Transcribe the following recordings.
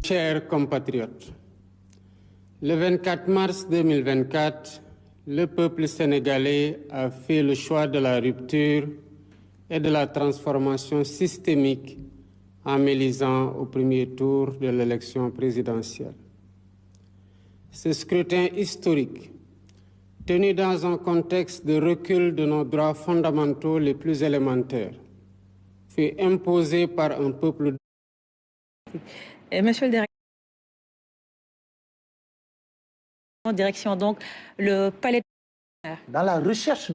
Chers compatriotes, le 24 mars 2024, le peuple sénégalais a fait le choix de la rupture et de la transformation systémique en m'élisant au premier tour de l'élection présidentielle. Ce scrutin historique, tenu dans un contexte de recul de nos droits fondamentaux les plus élémentaires, fut imposé par un peuple. Monsieur le directeur, en direction donc le palais. Dans la recherche.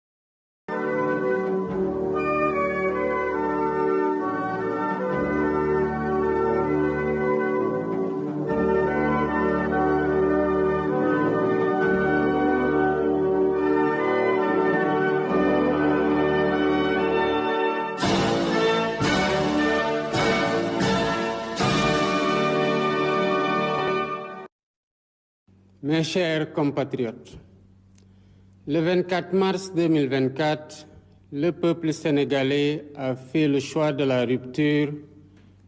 Mes chers compatriotes, le 24 mars 2024, le peuple sénégalais a fait le choix de la rupture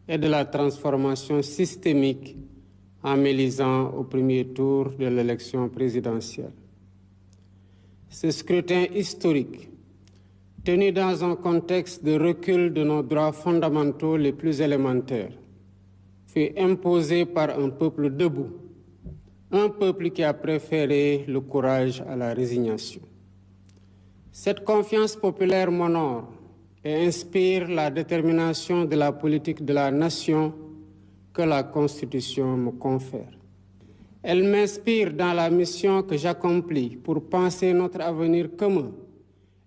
et de la transformation systémique en m'élisant au premier tour de l'élection présidentielle. Ce scrutin historique, tenu dans un contexte de recul de nos droits fondamentaux les plus élémentaires, fut imposé par un peuple debout. Un peuple qui a préféré le courage à la résignation. Cette confiance populaire m'honore et inspire la détermination de la politique de la nation que la Constitution me confère. Elle m'inspire dans la mission que j'accomplis pour penser notre avenir commun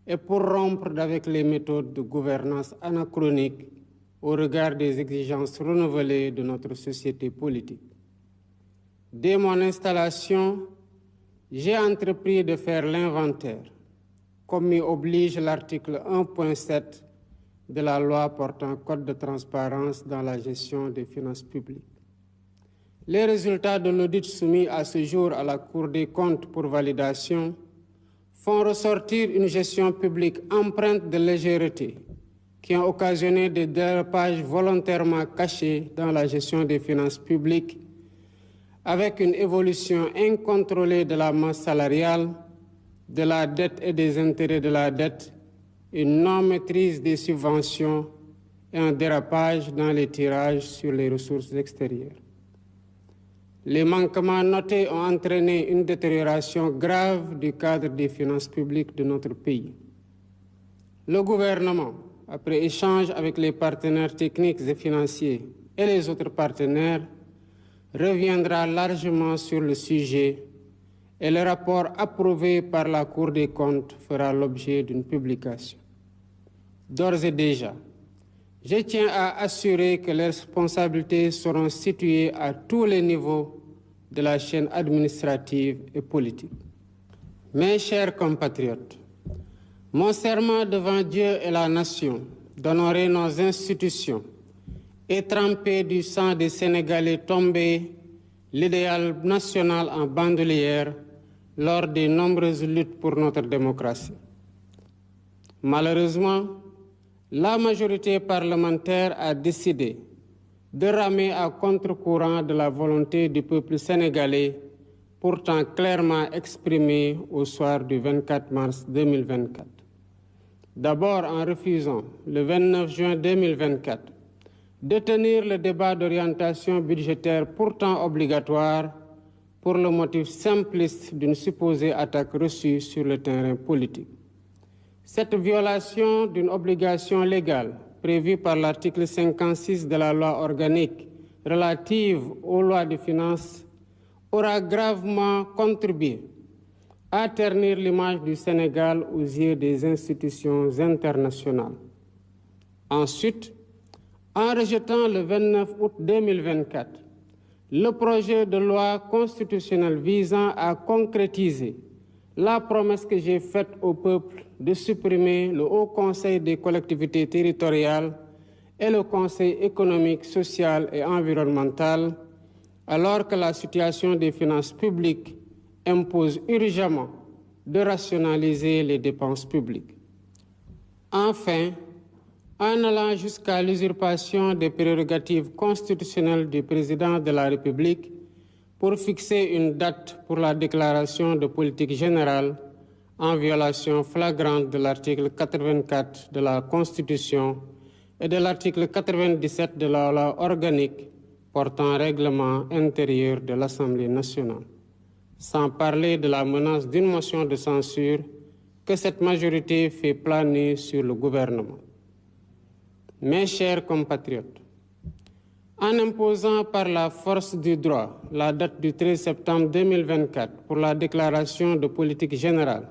et pour rompre avec les méthodes de gouvernance anachroniques au regard des exigences renouvelées de notre société politique. Dès mon installation, j'ai entrepris de faire l'inventaire, comme m'y oblige l'article 1.7 de la loi portant code de transparence dans la gestion des finances publiques. Les résultats de l'audit soumis à ce jour à la Cour des comptes pour validation font ressortir une gestion publique empreinte de légèreté qui ont occasionné des dérapages volontairement cachés dans la gestion des finances publiques, avec une évolution incontrôlée de la masse salariale, de la dette et des intérêts de la dette, une non-maîtrise des subventions et un dérapage dans les tirages sur les ressources extérieures. Les manquements notés ont entraîné une détérioration grave du cadre des finances publiques de notre pays. Le gouvernement, après échange avec les partenaires techniques et financiers et les autres partenaires, reviendra largement sur le sujet et le rapport approuvé par la Cour des comptes fera l'objet d'une publication. D'ores et déjà, je tiens à assurer que les responsabilités seront situées à tous les niveaux de la chaîne administrative et politique. Mes chers compatriotes, mon serment devant Dieu et la nation d'honorer nos institutions et tremper du sang des Sénégalais tombés l'idéal national en bandoulière lors des nombreuses luttes pour notre démocratie. Malheureusement, la majorité parlementaire a décidé de ramer à contre-courant de la volonté du peuple sénégalais, pourtant clairement exprimée au soir du 24 mars 2024. D'abord en refusant, le 29 juin 2024, de tenir le débat d'orientation budgétaire pourtant obligatoire pour le motif simpliste d'une supposée attaque reçue sur le terrain politique. Cette violation d'une obligation légale prévue par l'article 56 de la loi organique relative aux lois de finances aura gravement contribué à ternir l'image du Sénégal aux yeux des institutions internationales. Ensuite, en rejetant le 29 août 2024 le projet de loi constitutionnelle visant à concrétiser la promesse que j'ai faite au peuple de supprimer le Haut Conseil des collectivités territoriales et le Conseil économique, social et environnemental, alors que la situation des finances publiques impose urgemment de rationaliser les dépenses publiques. Enfin, en allant jusqu'à l'usurpation des prérogatives constitutionnelles du président de la République pour fixer une date pour la déclaration de politique générale en violation flagrante de l'article 84 de la Constitution et de l'article 97 de la loi organique portant règlement intérieur de l'Assemblée nationale, sans parler de la menace d'une motion de censure que cette majorité fait planer sur le gouvernement. Mes chers compatriotes, en imposant par la force du droit la date du 13 septembre 2024 pour la déclaration de politique générale,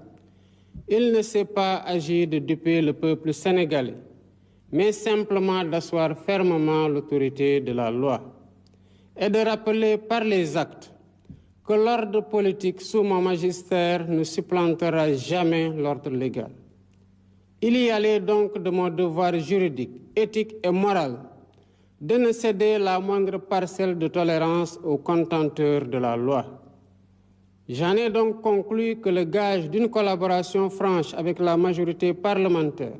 il ne s'est pas agi de duper le peuple sénégalais, mais simplement d'asseoir fermement l'autorité de la loi et de rappeler par les actes que l'ordre politique sous mon magistère ne supplantera jamais l'ordre légal. Il y allait donc de mon devoir juridique, éthique et moral de ne céder la moindre parcelle de tolérance aux contenteurs de la loi. J'en ai donc conclu que le gage d'une collaboration franche avec la majorité parlementaire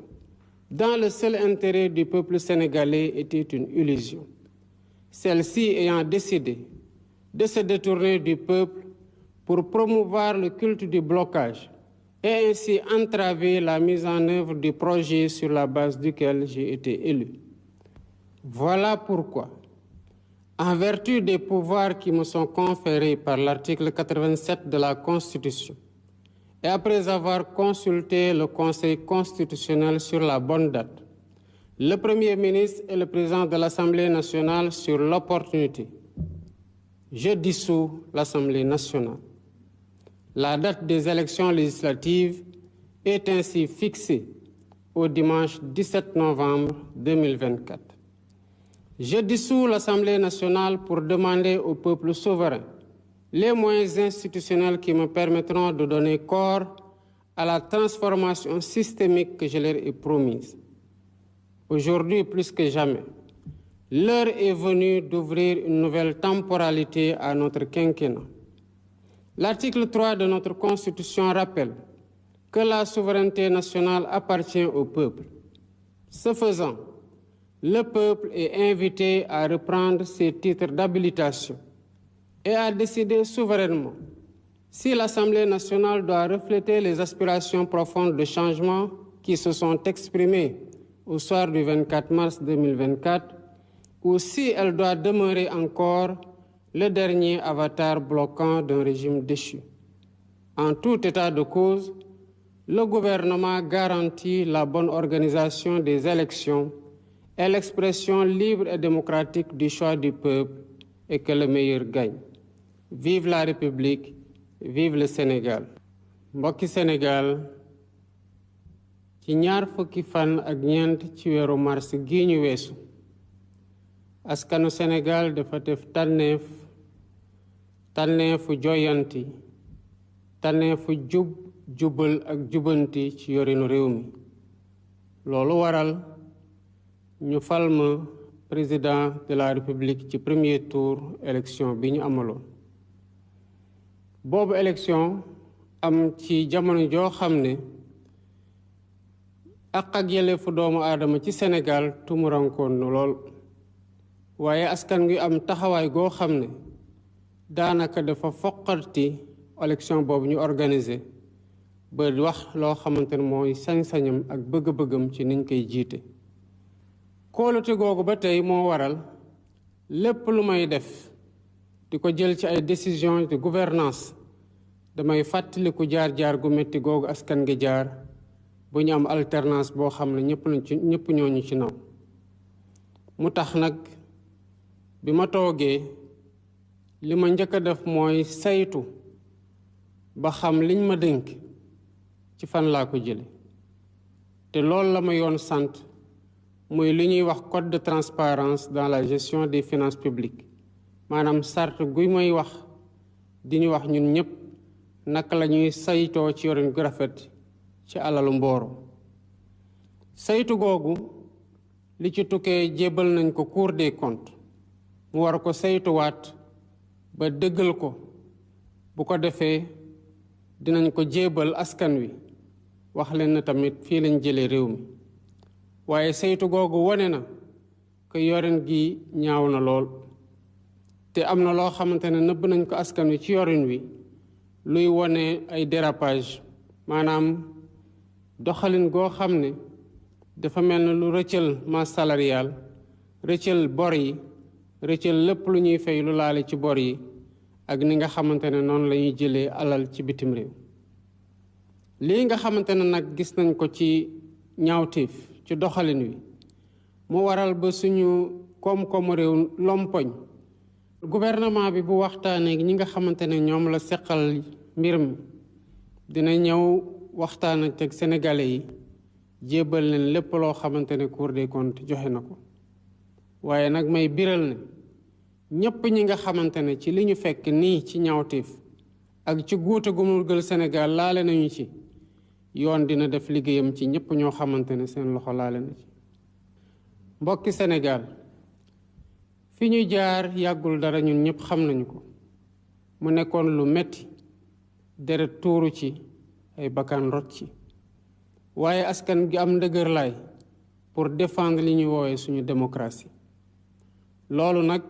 dans le seul intérêt du peuple sénégalais était une illusion. Celle-ci ayant décidé de se détourner du peuple pour promouvoir le culte du blocage et ainsi entraver la mise en œuvre du projet sur la base duquel j'ai été élu. Voilà pourquoi, en vertu des pouvoirs qui me sont conférés par l'article 87 de la Constitution, et après avoir consulté le Conseil constitutionnel sur la bonne date, le Premier ministre et le Président de l'Assemblée nationale sur l'opportunité, je dissous l'Assemblée nationale. La date des élections législatives est ainsi fixée au dimanche 17 novembre 2024. Je dissous l'Assemblée nationale pour demander au peuple souverain les moyens institutionnels qui me permettront de donner corps à la transformation systémique que je leur ai promise. Aujourd'hui, plus que jamais, l'heure est venue d'ouvrir une nouvelle temporalité à notre quinquennat. L'article 3 de notre Constitution rappelle que la souveraineté nationale appartient au peuple. Ce faisant, le peuple est invité à reprendre ses titres d'habilitation et à décider souverainement si l'Assemblée nationale doit refléter les aspirations profondes de changement qui se sont exprimées au soir du 24 mars 2024 ou si elle doit demeurer encore le dernier avatar bloquant d'un régime déchu. En tout état de cause, le gouvernement garantit la bonne organisation des élections et l'expression libre et démocratique du choix du peuple et que le meilleur gagne. Vive la République, vive le Sénégal. Mbokki Sénégal, ci ñaar fukki fan ak ñeent ci weeru mars gi ñu weesu askanu Sénégal dafa def tànneefu joyanti tànneefu jubal ak jubanti ci yorinu réew mi loolu waral ñu fal ma président de la République ci premier tour élection bi ñu amaloon boobu élection am ci jamono joo xam ne ak yelleefu doomu aadama ci Sénégal tumurankoon na lool waaye askan wi am taxawaay goo xam ne daanaka dafa foqarti élection boobu ñu organisé ba wax loo xamante ne mooy sañ-sañam ak bëgg-bëggam ci niñ koy jiite kóolute googu ba tey moo waral lépp lu may def di ko jël ci ay décision de gouvernance damay fàttaliku jaar-jaar gu metti googu askan gi jaar bu ñu am alternance boo xam ne ñëpp ñooñu ci naw mu tax nag bi ma toogee li ma njëkk a def mooy saytu ba xam liñ ma dénk ci fan laa ko jële te loolu la ma yoon sant muy li ñuy wax code de transparence dans la gestion des finances publiques maanaam sart guy may wax di ñu wax ñun ñëpp naka la ñuy saytoo ci yorin gu rafet ci alalu mbooro saytu googu li ci tukkee jébbal nañ ko Cour des comptes mu war ko saytuwaat ba dëggal ko bu ko defee dinañ ko jébbal askan wi wax leen na tamit fii lañ jëlee réew mi waaye saytu googu wone na que yorin gi ñaaw na lool te am na loo xamante ne nëbb nañ ko askan wi ci yorin wi luy wone ay dérapage maanaam doxalin goo xam ne dafa mel ne lu rëccal masse salariale rëccal bor yi rëccal lépp lu ñuy fay lu laale ci bor yi ak ni nga xamante ne noonu la ñuy jëlee alal ci bitim réew lii nga xamante ne nag gis nañ ko ci ñaawteef ci doxalin wi mu waral ba suñu koom-koomu réew lompoñ gouvernement bi bu waxtaanee ñi nga xamante ne ñoom la seqal mbir mi dina ñëw waxtaan ak sénégalais yi jébbal leen lépp loo xamante ne Cour des comptes joxe na ko waaye nag may biral ne ñépp ñi nga xamante ne ci li ñu fekk nii ci ñaawteef ak ci guute gu mu gël Sénégal laale nañu ci yoon dina def liggéeyam ci ñépp ñoo xamante ne seen loxo laale na ci mbokki Sénégal fi ñu jaar yàggul dara ñun ñépp xam nañu ko mu nekkoon lu metti deret tuuru ci ay bakkan rot ci waaye askan gi am ndëgër laay pour défendre li ñuy woowee suñu démocratie loolu nag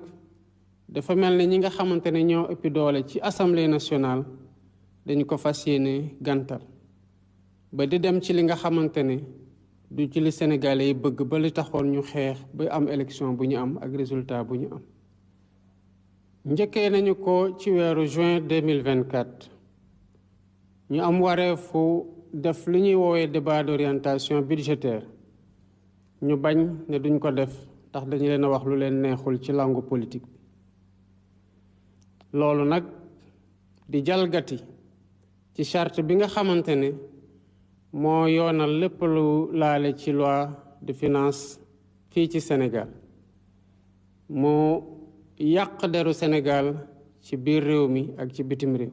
dafa mel ne ñi nga xamante ne ñoo ëppi doole ci assemblée nationale dañu ko fas yéene gàntal ba di dem ci li nga xamante ne du ci li Sénégalais yi bëgg ba li taxoon ñu xeex ba am élection bu ñu am ak résultat bu ñu am njëkkee nañu ko ci weeru juin 2024 ñu am wareefu def li ñuy woowee débat d'orientation budgétaire ñu bañ ne duñ ko def ndax dañu leen a wax lu leen neexul ci langue politique bi loolu nag di jalgati ci charte bi nga xamante ne moo yoonal lépp lu laale ci loi de finance fii ci Sénégal mu yàq deru Sénégal ci biir réew mi ak ci bitim réew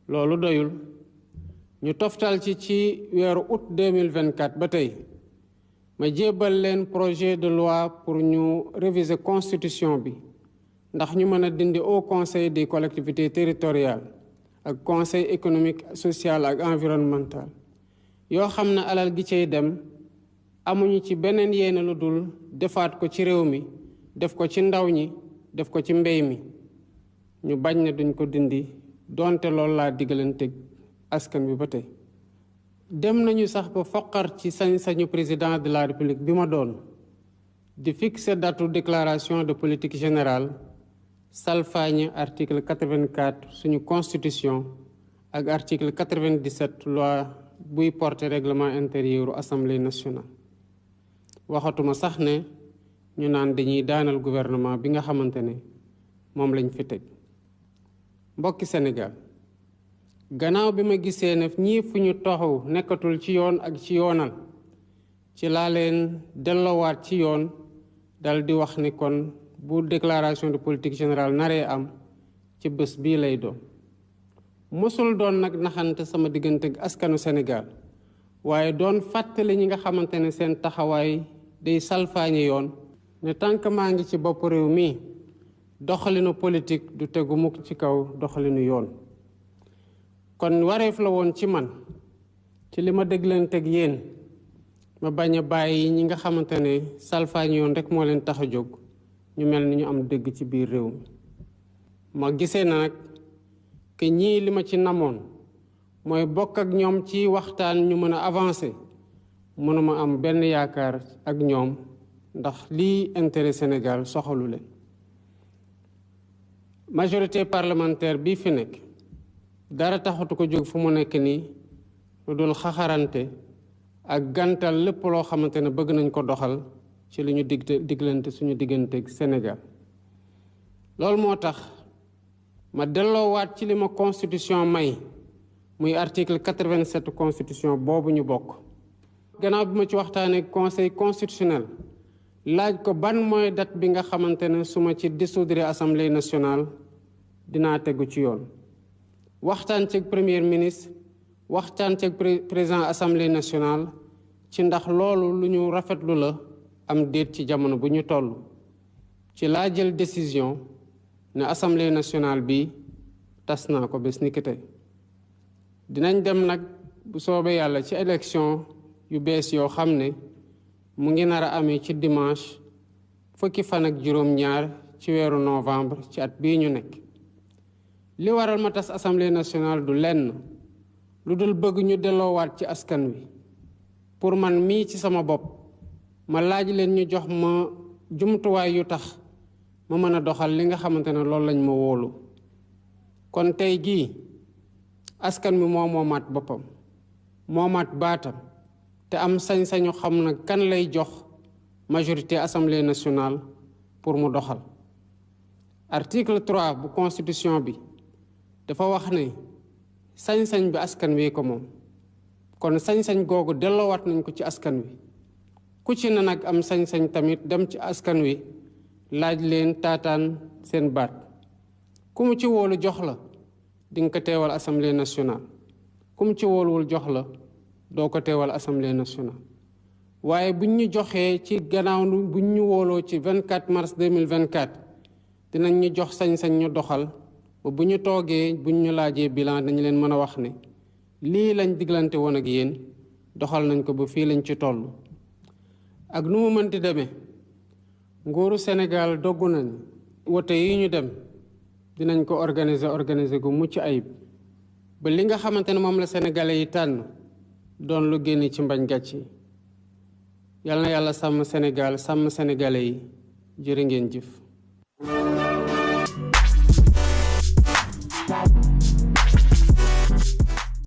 loolu doyul ñu toftal ci weeru août 2024 ba tey ma jébbal leen projet de loi pour ñu réviser constitution bi ndax ñu mën a dindi Haut Conseil des collectivités territoriales ak conseil économique social ak environnemental yoo xam ne alal gi cay dem amuñu ci beneen yéene lu dul defaat ko ci réew mi def ko ci ndaw ñi def ko ci mbéy mi ñu bañ ne duñ ko dindi donte loolu laa diggalante askan bi ba tey dem nañu sax ba foqar ci sañ-sañu président de la république bi ma doon di fixer datu déclaration de politique générale salfaañe article 84 suñu constitution ak article 97 loi buy porter règlement intérieur u assemblée nationale waxatuma sax ne ñu naan dañuy daanal gouvernement bi nga xamante ne moom lañ fi teg mbokki Sénégal gannaaw bi ma gisee ne ñii fu ñu toxu nekkatul ci yoon ak ci yoonal ci laa leen delloowaat ci yoon dal di wax ni kon bu déclaration de politique générale naree am ci bés bii lay doon mosul doon nag naxante sama diggante ak askanu Sénégal waaye doon fàttali ñi nga xamante ne seen taxawaay day salfaañe yoon ne tànk maa ngi ci bopp réew mi doxalinu politique du tegu mukk ci kaw doxalinu yoon kon wareef la woon ci man ci li ma déglanteeg yéen ma bañ a bàyyi ñi nga xamante ne salfaañe yoon rek moo leen tax a jóg ñu mel ni ñu am dëgg ci biir réew mi ma gisee na nag que ñii li ma ci namoon mooy bokk ak ñoom ci waxtaan ñu mën a avancer mënuma am benn yaakaar ak ñoom ndax lii intérêt Sénégal soxalu leen majorité parlementaire bii fi nekk dara taxatu ko jóg fu mu nekk nii lu dul xaxarante ak gàntal lépp loo xamante ne bëgg nañ ko doxal ci li ñu diglante suñu digganteeg Sénégal loolu moo tax ma delloowaat ci li ma constitution may muy article 87 constitution boobu ñu bokk gannaaw bi ma ci waxtaanee conseil constitutionnel laaj ko ban mooy date bi nga xamante ne su ma ci dissoudre assemblée nationale dinaa tegu ci yoon waxtaan ceeg premier ministre waxtaan ceeg président assemblée nationale ci ndax loolu lu ñu rafetlu la am déet ci jamono bu ñu toll ci laa jël décision ne assemblée nationale bi tas naa ko bés ni ki tey dinañ dem nag bu soobee yàlla ci élection yu bees yoo xam ne mu ngi nar a amee ci dimanche fukki fan ak juróom-ñaar ci weeru novembre ci at bii ñu nekk. li waral ma tas assemblée nationale du lenn lu dul bëgg ñu delloowaat ci askan wi pour man mii ci sama bopp ma laaj leen ñu jox ma jumtuwaay yu tax ma mën a doxal li nga xamante ne loolu lañ ma wóolu. kon tey gii askan wi moo moomaat boppam moomaat baatam te am sañ-sañu xam na kan lay jox majorité assemblée nationale pour mu doxal. article 3 bu constitution bi dafa wax ne sañ-sañ bi askan wi ko moom kon sañ-sañ googu delloowaat nañ ko ci askan wi ku ci na nag am sañ-sañ tamit dem ci askan wi laaj leen taataan seen baat ku mu ci wóolu jox la di nga ko teewal assemblée nationale ku mu ci wóoluwul jox la doo ko teewal assemblée nationale. waaye buñ ñu joxee ci gannaaw buñ ñu wóoloo ci 24 mars 2024 dinañ ñu jox sañ-sañ ñu doxal ba bu ñu toogee buñ ñu laajee bilan dañu leen mën a wax ne lii lañ diglante woon ak yéen doxal nañ ko ba fii lañ ci toll. ak nu mu mënti demee nguuru Sénégal doggu nañ wote yi ñu dem dinañ ko organiser gu mucc ayib ba li nga xamante ne moom la sénégalais yi tànn doon lu génn ci mbañ gàcc yi. yal na yàlla sàmm Sénégal sàmm sénégalais yi jërë ngeen jëf.